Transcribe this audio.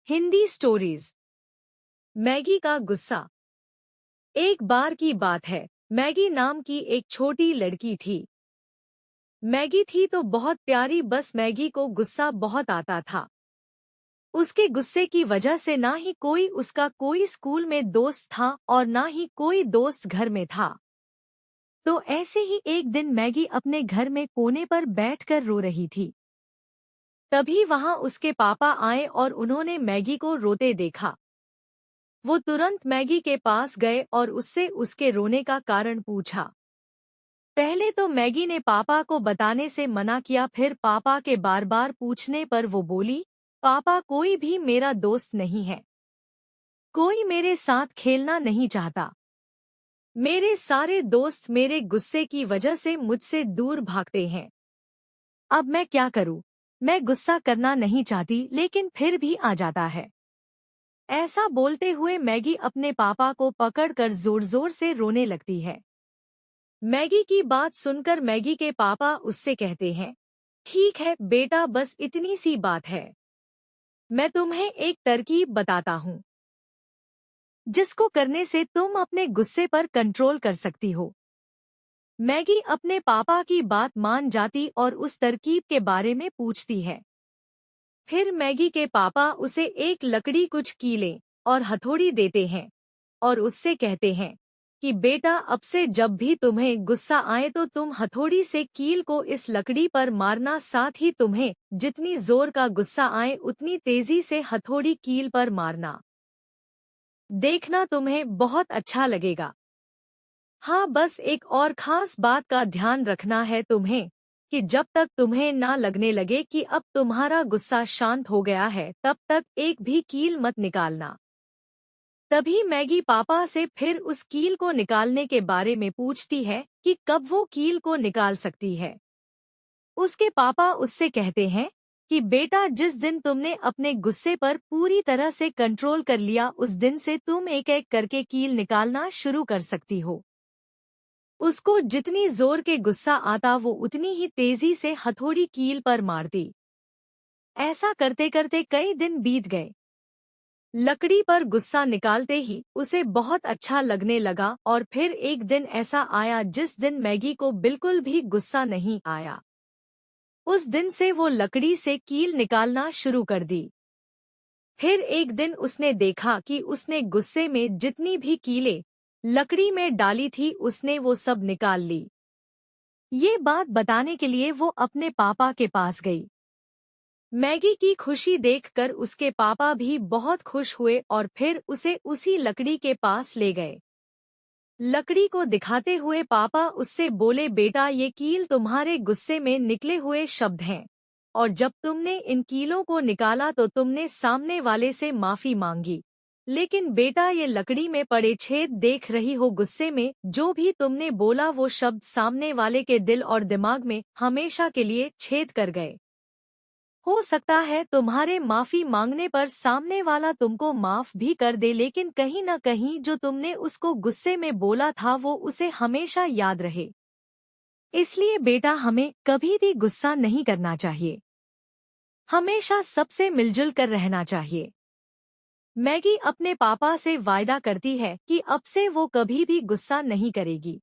Hindi stories. Maggi का गुस्सा। एक बार की बात है, मैगी नाम की एक छोटी लड़की थी। मैगी थी तो बहुत प्यारी, बस मैगी को गुस्सा बहुत आता था। उसके गुस्से की वजह से ना ही कोई स्कूल में दोस्त था और ना ही कोई दोस्त घर में था। तो ऐसे ही एक दिन मैगी अपने घर में कोने पर बैठकर रो रही थी। तभी वहां उसके पापा आए और उन्होंने मैगी को रोते देखा। वो तुरंत मैगी के पास गए और उससे उसके रोने का कारण पूछा। पहले तो मैगी ने पापा को बताने से मना किया, फिर पापा के बार बार पूछने पर वो बोली, पापा कोई भी मेरा दोस्त नहीं है, कोई मेरे साथ खेलना नहीं चाहता, मेरे सारे दोस्त मेरे गुस्से की वजह से मुझसे दूर भागते हैं। अब मैं क्या करूं? मैं गुस्सा करना नहीं चाहती लेकिन फिर भी आ जाता है। ऐसा बोलते हुए मैगी अपने पापा को पकड़कर जोर जोर से रोने लगती है। मैगी की बात सुनकर मैगी के पापा उससे कहते हैं, ठीक है बेटा, बस इतनी सी बात है। मैं तुम्हें एक तरकीब बताता हूँ, जिसको करने से तुम अपने गुस्से पर कंट्रोल कर सकती हो। मैगी अपने पापा की बात मान जाती और उस तरकीब के बारे में पूछती है। फिर मैगी के पापा उसे एक लकड़ी, कुछ कीलें और हथौड़ी देते हैं और उससे कहते हैं कि बेटा, अब से जब भी तुम्हें गुस्सा आए तो तुम हथौड़ी से कील को इस लकड़ी पर मारना, साथ ही तुम्हें जितनी जोर का गुस्सा आए उतनी तेजी से हथौड़ी कील पर मारना। देखना तुम्हें बहुत अच्छा लगेगा। हाँ, बस एक और खास बात का ध्यान रखना है तुम्हें कि जब तक तुम्हें ना लगने लगे कि अब तुम्हारा गुस्सा शांत हो गया है, तब तक एक भी कील मत निकालना। तभी मैगी पापा से फिर उस कील को निकालने के बारे में पूछती है कि कब वो कील को निकाल सकती है। उसके पापा उससे कहते हैं कि बेटा, जिस दिन तुमने अपने गुस्से पर पूरी तरह से कंट्रोल कर लिया, उस दिन से तुम एक एक करके कील निकालना शुरू कर सकती हो। उसको जितनी जोर के गुस्सा आता वो उतनी ही तेजी से हथौड़ी कील पर मारती। ऐसा करते करते कई दिन बीत गए। लकड़ी पर गुस्सा निकालते ही उसे बहुत अच्छा लगने लगा और फिर एक दिन ऐसा आया जिस दिन मैगी को बिल्कुल भी गुस्सा नहीं आया। उस दिन से वो लकड़ी से कील निकालना शुरू कर दी। फिर एक दिन उसने देखा कि उसने गुस्से में जितनी भी कीलें लकड़ी में डाली थी, उसने वो सब निकाल ली। ये बात बताने के लिए वो अपने पापा के पास गई। मैगी की खुशी देखकर उसके पापा भी बहुत खुश हुए और फिर उसे उसी लकड़ी के पास ले गए। लकड़ी को दिखाते हुए पापा उससे बोले, बेटा, ये कील तुम्हारे गुस्से में निकले हुए शब्द हैं और जब तुमने इन कीलों को निकाला तो तुमने सामने वाले से माफी मांगी। लेकिन बेटा, ये लकड़ी में पड़े छेद देख रही हो, गुस्से में जो भी तुमने बोला वो शब्द सामने वाले के दिल और दिमाग में हमेशा के लिए छेद कर गए। हो सकता है तुम्हारे माफी मांगने पर सामने वाला तुमको माफ भी कर दे, लेकिन कहीं न कहीं जो तुमने उसको गुस्से में बोला था वो उसे हमेशा याद रहे। इसलिए बेटा, हमें कभी भी गुस्सा नहीं करना चाहिए, हमेशा सबसे मिलजुल कर रहना चाहिए। मैगी अपने पापा से वायदा करती है कि अब से वो कभी भी गुस्सा नहीं करेगी।